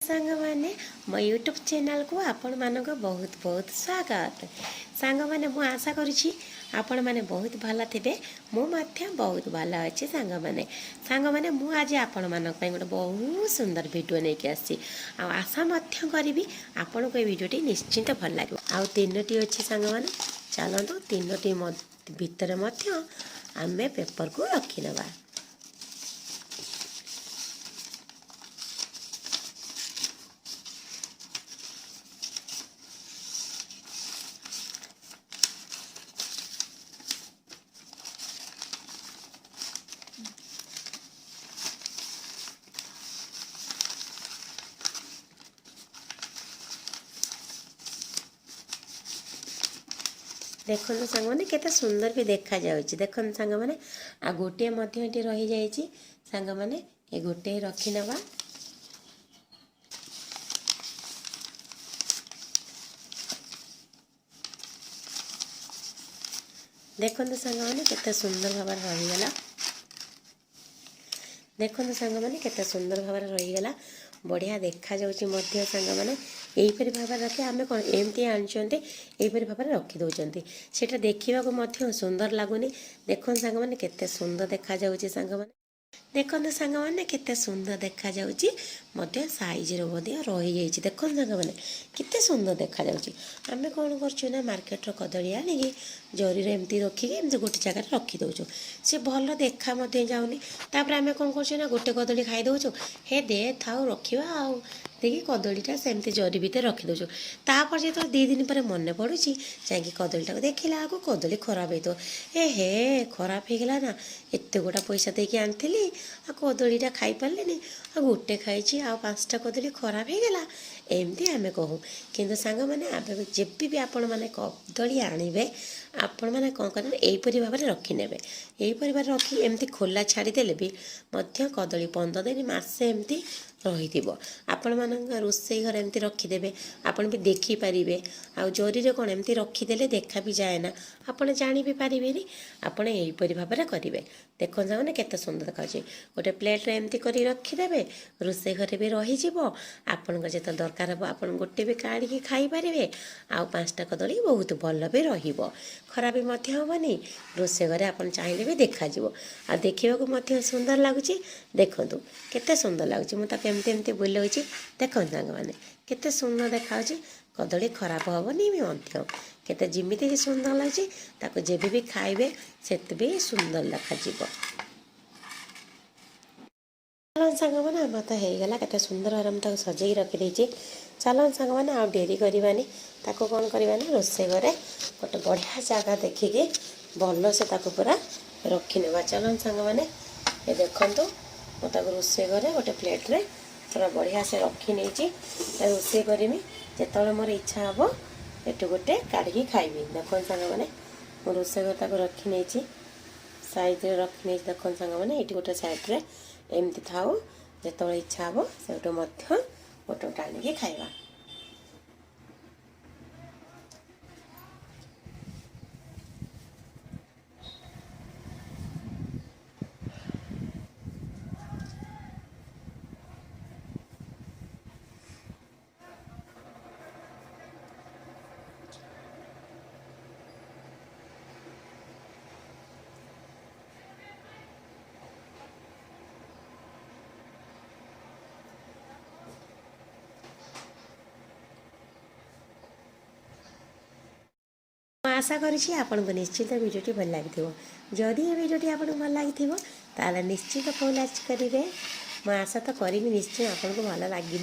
सांग मैंने मो यूट्यूब चैनल को आपण मानक बहुत बहुत स्वागत। सांग मैंने मु आशा करुँची आपण मैंने बहुत भल थे मुझे बहुत भल अच्छे सांग मैंने मु आज आपण मानक गोटे बहुत सुंदर वीडियो नहीं कि आसी आशा करी आपण को वीडियोटी निश्चिंत भल लगे। आउ तीनोटी अच्छी सांग मैंने चलतु तीनोटी भितर आम पेपर को रखी नवा। देखो सांग मैंने केते सुंदर भी देखा जाउची। देखो सांग मैंने आ गोटे मध्य रही जाइए सांग मैंने ये गोटे रखी नवा। देखो सांग मैंने केते सुंदर भाव रहीगला। देखो सांग मैंने केते सुंदर भाव रहीगला बढ़िया देखा जाउची मध्य सांग मैंने यहीपरि भाव रखे आम कौन एमती आनी यहीपरि भाव रखी दौरान से देखा सुंदर लगुनि। देखो सांग मैंने केते सुंदर देखा जाउची सांग मैंने देखो सांग मैंने केते सुंदर देखा जाउची मध्य साइज रो मध्य रही जाइए। देखो सांग मैंने केते सुंदर देखा जाउची। आमे कौन करछु ना मार्केट रो कदली आनी जरी रे एमती रखिके एमती गोटे जगह रखी दउछु से भल देखा मध्य जाउनी। तापर आमे कौन करछु ना गोटे कदली खाई दउछु हे दे थाउ रखिबा आउ देखिए कदलीटा सेमती जरी भितर रखी दउछु। तापर जो 2 दिन पर मन पड़ुची जाकि कदलीटा देखला आगो कदली खराब हो हे खराब हो गला ना एत गोटा पैसा देके आनी आ कदलीटा खाई पारे आ गोटे खाई आ 5टा कदली खराब हो गला एमती आम कहूँ। किंतु सांग मैंने जब भी आपण मैंने कदली आणवे आपण मैंने कौन करेंगे यहीपरि भाव में रखिने यहीपरि भाव रखी एमती खोला छाड़देले भी मध्य कदली 15 दिन मसे एमती रही आपण मान रोसई घर एमती रखीदे आपण भी देखिपारे आ जरी कौन एमती रखीदे देखा भी जाए ना आपण जानी भी पारे आपण यहीपरि भाव में करेंगे। देखो मैंने केते सुंदर देखा गोटे प्लेट रे एमती करी रखीदे रोसई घर भी रही आपण जो दरकार हम आप गोटे भी काढ़ी खाई पारे आ 5टा कदली बहुत भल भी रहिबो खराब भी हेनी रोसई घर आप चाहिए भी देखा आ देखा सुंदर लगुच। देखु केते सुंदर लगुच मुझे एमती एमती बुलाऊँ देखो सांग मैंने केते सुंदर देखा कदली खराब हेनी केते जिमिति सुंदर लगे ताको जेबे भी खाइबे सेते भी सुंदर देखा। सांग मैंने आम तो होगला केते सुंदर भाव में सजेई रखी चलो सांग मैंने आ डेरी करवानी ताको कौन करवानी रोसई घरे गोटे बढ़िया जगह देखिकी भल से ताको पूरा रखी नेबा। चलो सांग मैंने ये देखंतु मुझे रोसई घरे गोटे प्लेट रे पूरा बढ़िया से रखी नहीं रोसई करमी जिते मोर इच्छा हम एटू गोटे काढ़ी खाइबी। देखो सांग मैंने मो रोसई घर ताको रखी नहीं साइड रे रखी नहीं। देखो सांग मैंने ये गोटे साइड रे एमती थाऊ जिते इच्छा हम से गोटे गोटे आनिकी खाइबा। आशा करुँची आपन को निश्चित वीडियोटी भल लगी जदि ये वीडियोटी आपको भल लगी ताल निश्चित फॉलो करेंगे। मैं आशा तो करी निश्चय आपन को भल लगे।